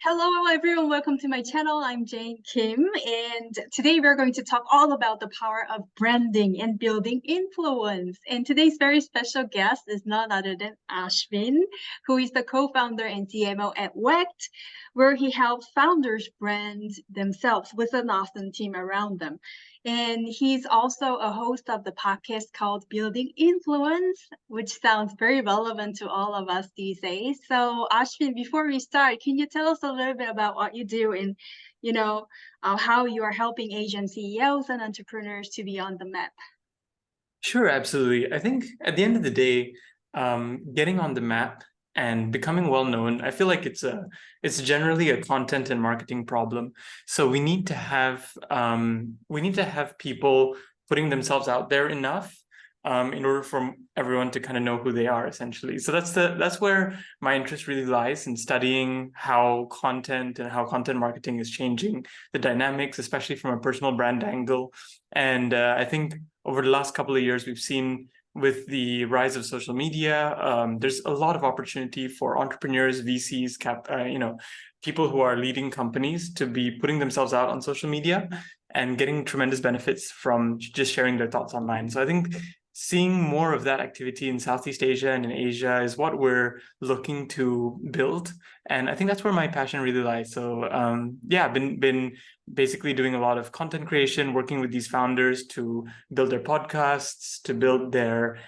Hello everyone, welcome to my channel. I'm Jane Kim, and today we're going to talk all about the power of branding and building influence. And today's very special guest is none other than Ashvin, who is the co-founder and CMO at WECT, where he helps founders brand themselves with an awesome team around them. And he's also a host of the podcast called Building Influence, which sounds very relevant to all of us these days. So, Ashwin, before we start, can you tell us a little bit about what you do and, how you are helping Asian CEOs and entrepreneurs to be on the map? Sure, absolutely. I think at the end of the day, getting on the map and becoming well known, I feel like it's generally a content and marketing problem. So we need to have people putting themselves out there enough in order for everyone to kind of know who they are, essentially. So that's where my interest really lies, in studying how content and how content marketing is changing the dynamics, especially from a personal brand angle. And I think over the last couple of years, we've seen with the rise of social media, there's a lot of opportunity for entrepreneurs, VCs, people who are leading companies to be putting themselves out on social media and getting tremendous benefits from just sharing their thoughts online. So I think seeing more of that activity in Southeast Asia and in Asia is what we're looking to build. And I think that's where my passion really lies. So I've been basically doing a lot of content creation, working with these founders to build their podcasts, to build their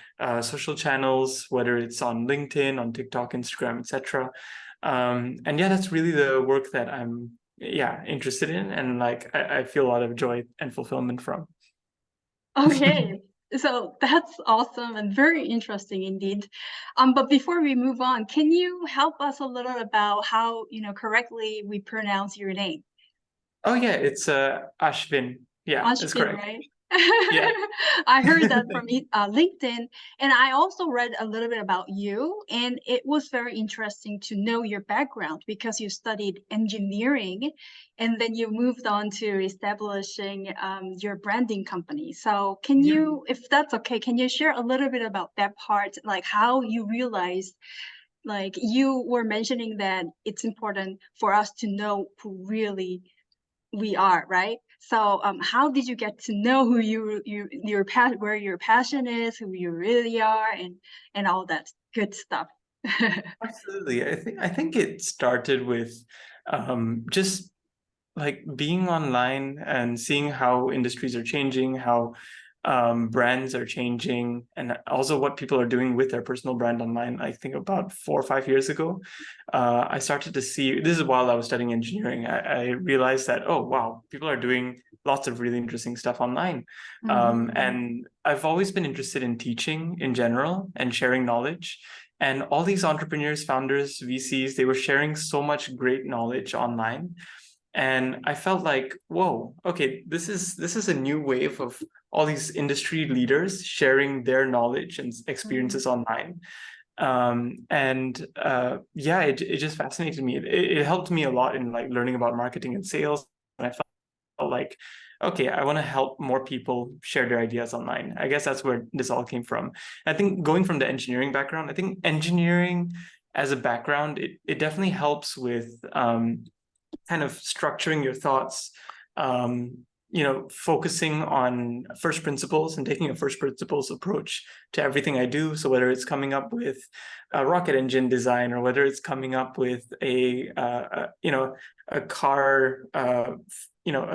social channels, whether it's on LinkedIn, on TikTok, Instagram, etc. That's really the work that I'm interested in, and I feel a lot of joy and fulfillment from. Okay. So that's awesome and very interesting indeed. But before we move on, can you help us a little about how, correctly we pronounce your name? Oh yeah, it's Ashvin. Yeah, that's Ashvin, correct. right? Yeah. I heard that from LinkedIn, and I also read a little bit about you, and it was very interesting to know your background because you studied engineering, and then you moved on to establishing your branding company. So can Yeah. you, if that's okay, can you share a little bit about that part, like how you realized, like you were mentioning that it's important for us to know who really we are, right? So how did you get to know who where your passion is, who you really are, and all that good stuff? Absolutely. I think it started with just like being online and seeing how industries are changing, how brands are changing, and also what people are doing with their personal brand online. I think about 4 or 5 years ago, I started to see, this is while I was studying engineering, I realized that, oh, wow, people are doing lots of really interesting stuff online. And I've always been interested in teaching in general and sharing knowledge. And all these entrepreneurs, founders, VCs, they were sharing so much great knowledge online. And I felt like, whoa, okay, this is a new wave of all these industry leaders sharing their knowledge and experiences online. It just fascinated me. It helped me a lot in like learning about marketing and sales. And I felt like, okay, I want to help more people share their ideas online. I guess that's where this all came from. I think going from the engineering background, I think engineering as a background, it definitely helps with kind of structuring your thoughts, focusing on first principles and taking a first principles approach to everything I do. So whether it's coming up with a rocket engine design, or whether it's coming up with a car, a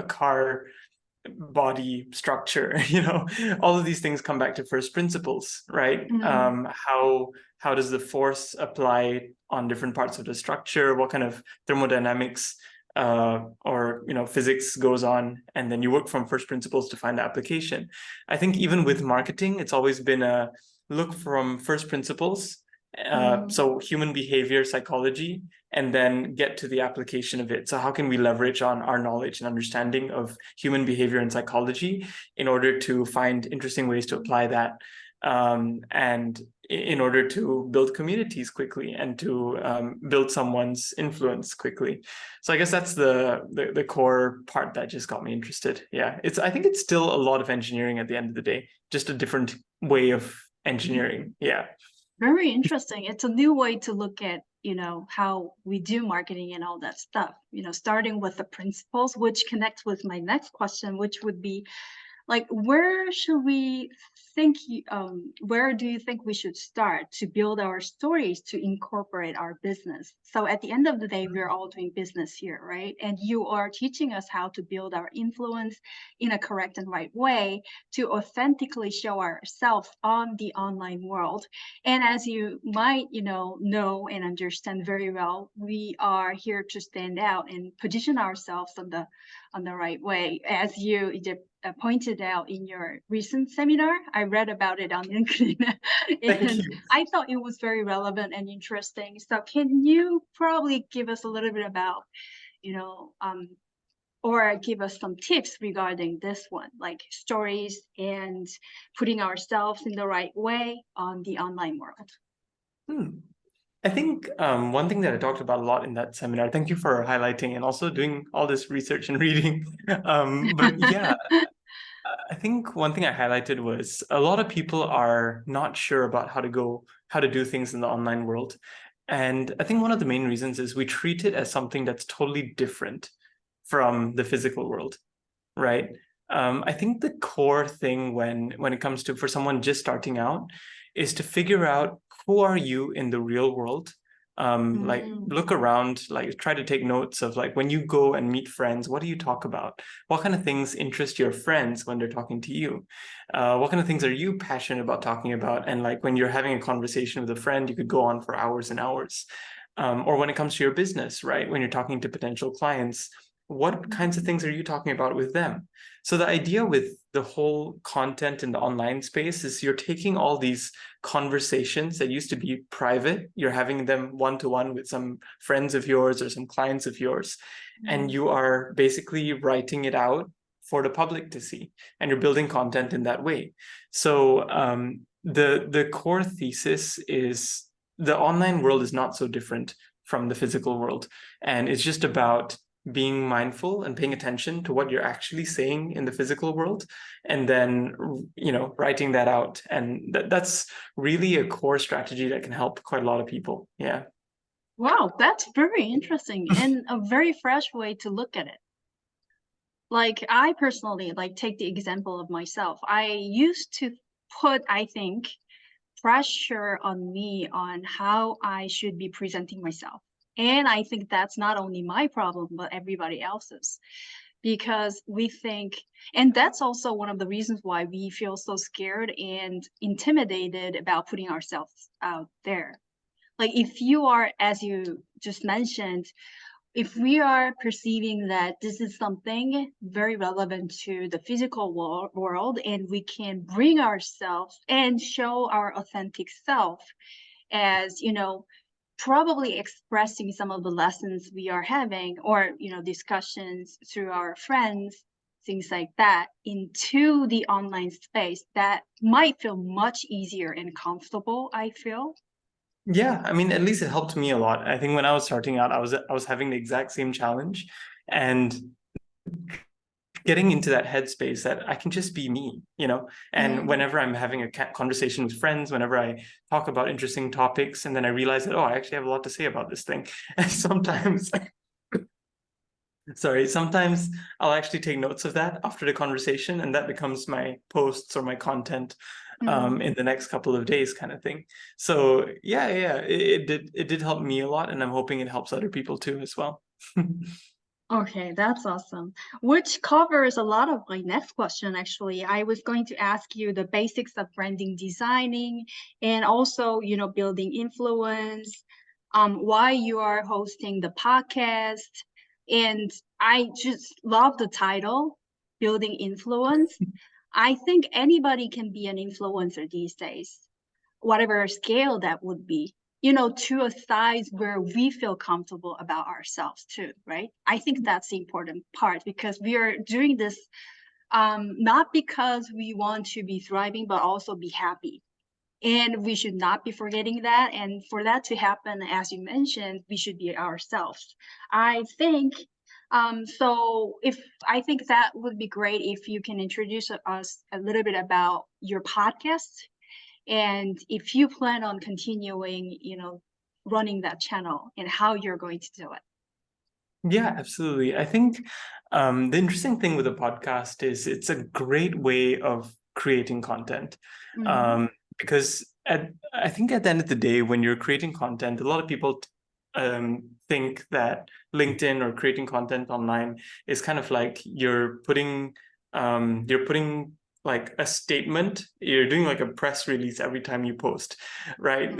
car body structure, all of these things come back to first principles, right? How does the force apply on different parts of the structure? What kind of thermodynamics or physics goes on, and then you work from first principles to find the application. I think even with marketing, it's always been a look from first principles, so human behavior, psychology, and then get to the application of it. So how can we leverage on our knowledge and understanding of human behavior and psychology in order to find interesting ways to apply that, and in order to build communities quickly and to build someone's influence quickly. So I guess that's the core part that just got me interested. Yeah, I think it's still a lot of engineering at the end of the day, just a different way of engineering. Yeah. Very interesting. It's a new way to look at, how we do marketing and all that stuff, starting with the principles, which connects with my next question, which would be, like, where do you think we should start to build our stories to incorporate our business? So at the end of the day, we're all doing business here, right? And you are teaching us how to build our influence in a correct and right way to authentically show ourselves on the online world. And as you might, know and understand very well, we are here to stand out and position ourselves on the right way. As you pointed out in your recent seminar, I read about it on LinkedIn, Thank and you. I thought it was very relevant and interesting. So can you probably give us a little bit about, you know, um, or give us some tips regarding this one, like stories and putting ourselves in the right way on the online world? Hmm. I think one thing that I talked about a lot in that seminar, thank you for highlighting and also doing all this research and reading. But yeah, I think one thing I highlighted was a lot of people are not sure about how to do things in the online world. And I think one of the main reasons is we treat it as something that's totally different from the physical world, right? I think the core thing when it comes to for someone just starting out is to figure out who are you in the real world. Like look around, like try to take notes of like when you go and meet friends, what do you talk about? What kind of things interest your friends when they're talking to you? What kind of things are you passionate about talking about? And like when you're having a conversation with a friend, you could go on for hours and hours. Or when it comes to your business, right? When you're talking to potential clients, what kinds of things are you talking about with them? So the idea with the whole content in the online space is you're taking all these conversations that used to be private, you're having them one-to-one with some friends of yours or some clients of yours, and you are basically writing it out for the public to see, and you're building content in that way. So the core thesis is the online world is not so different from the physical world, and it's just about being mindful and paying attention to what you're actually saying in the physical world, and then writing that out. And that's really a core strategy that can help quite a lot of people. Yeah. Wow, that's very interesting and a very fresh way to look at it. Like, I personally, like, take the example of myself. I used to put, I think, pressure on me on how I should be presenting myself. And I think that's not only my problem, but everybody else's. Because we think, and that's also one of the reasons why we feel so scared and intimidated about putting ourselves out there. Like, if you are, as you just mentioned, if we are perceiving that this is something very relevant to the physical world, and we can bring ourselves and show our authentic self as, probably expressing some of the lessons we are having, or, discussions through our friends, things like that, into the online space, that might feel much easier and comfortable, I feel. Yeah, I mean, at least it helped me a lot. I think when I was starting out, I was having the exact same challenge, and getting into that headspace that I can just be me, and whenever I'm having a conversation with friends, whenever I talk about interesting topics, and then I realize that, oh, I actually have a lot to say about this thing. And sometimes, sorry, sometimes I'll actually take notes of that after the conversation, and that becomes my posts or my content in the next couple of days, kind of thing. So yeah, it did help me a lot, and I'm hoping it helps other people too as well. Okay, that's awesome. Which covers a lot of my next question, actually. I was going to ask you the basics of branding designing, and also, building influence, why you are hosting the podcast. And I just love the title, Building Influence. I think anybody can be an influencer these days, whatever scale that would be, to a size where we feel comfortable about ourselves too, right? I think that's the important part, because we are doing this not because we want to be thriving, but also be happy. And we should not be forgetting that. And for that to happen, as you mentioned, we should be ourselves. I think so if I think that would be great if you can introduce us a little bit about your podcast and if you plan on continuing, running that channel and how you're going to do it. Yeah, absolutely. I think the interesting thing with a podcast is it's a great way of creating content. Mhm. Because I think at the end of the day, when you're creating content, a lot of people think that LinkedIn or creating content online is kind of like you're putting like a statement, you're doing like a press release every time you post, right?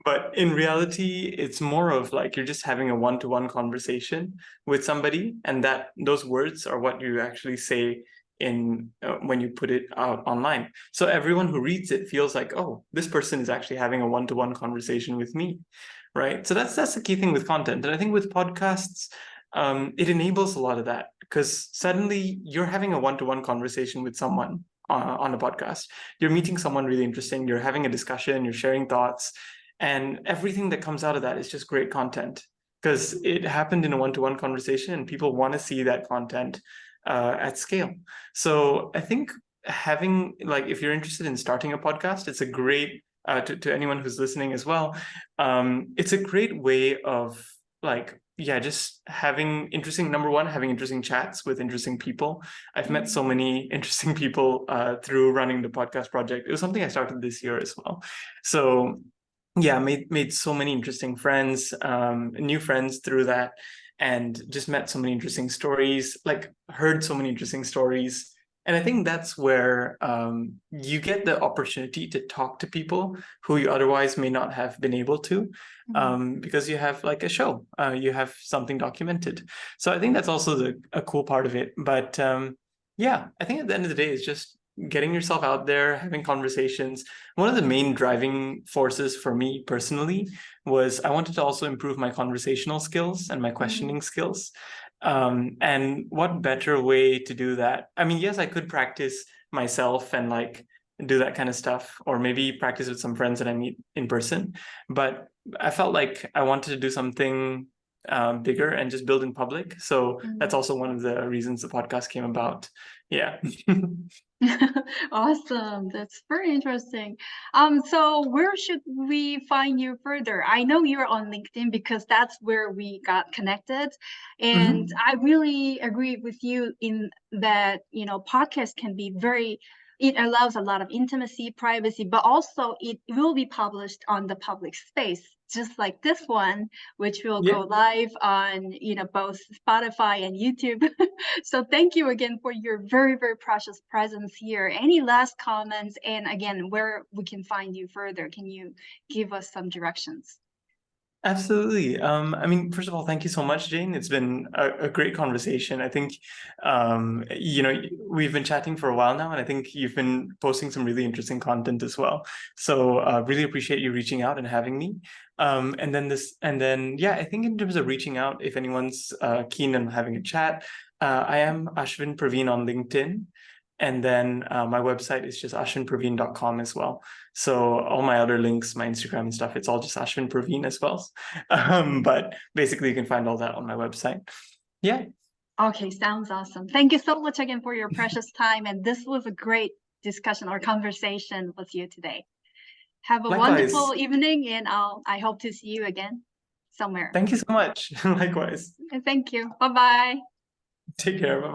But in reality, it's more of like you're just having a one-to-one conversation with somebody, and that those words are what you actually say in when you put it out online. So everyone who reads it feels like, oh, this person is actually having a one-to-one conversation with me, right? So that's the key thing with content. And I think with podcasts, it enables a lot of that, because suddenly you're having a one-to-one conversation with someone on a podcast. You're meeting someone really interesting, you're having a discussion, you're sharing thoughts, and everything that comes out of that is just great content, because it happened in a one-to-one conversation and people want to see that content at scale. So I think having, like, if you're interested in starting a podcast, it's a great to anyone who's listening as well. It's a great way of, like, yeah, just having having interesting chats with interesting people. I've met so many interesting people through running the podcast project. It was something I started this year as well. So yeah, made so many interesting friends, new friends through that, and just met so many interesting stories, like heard so many interesting stories. And I think that's where you get the opportunity to talk to people who you otherwise may not have been able to, because you have like a show, you have something documented. So I think that's also a cool part of it. But yeah, I think at the end of the day, it's just getting yourself out there, having conversations. One of the main driving forces for me personally was I wanted to also improve my conversational skills and my questioning skills. And what better way to do that? I mean, yes, I could practice myself and like do that kind of stuff, or maybe practice with some friends that I meet in person. But I felt like I wanted to do something bigger and just build in public. So that's also one of the reasons the podcast came about. Yeah. Awesome. That's very interesting. So where should we find you further? I know you're on LinkedIn because that's where we got connected. And Mhm. I really agree with you in that, podcasts can be it allows a lot of intimacy, privacy, but also it will be published on the public space, just like this one, which will go Yeah. live on, both Spotify and YouTube. So thank you again for your very, very precious presence here. Any last comments? And again, where we can find you further? Can you give us some directions? Absolutely. I mean, first of all, thank you so much, Jane. It's been a great conversation. I think, we've been chatting for a while now, and I think you've been posting some really interesting content as well. So, really appreciate you reaching out and having me. Yeah, I think in terms of reaching out, if anyone's keen on having a chat, I am Ashvin Praveen on LinkedIn. And then my website is just ashvinpraveen.com as well. So all my other links, my Instagram and stuff, it's all just Ashvin Praveen as well. But basically you can find all that on my website. Yeah. Okay, sounds awesome. Thank you so much again for your precious time. And this was a great discussion or conversation with you today. Have a Likewise. wonderful evening, and I hope to see you again somewhere. Thank you so much. Likewise. And thank you. Bye-bye. Take care. Bye.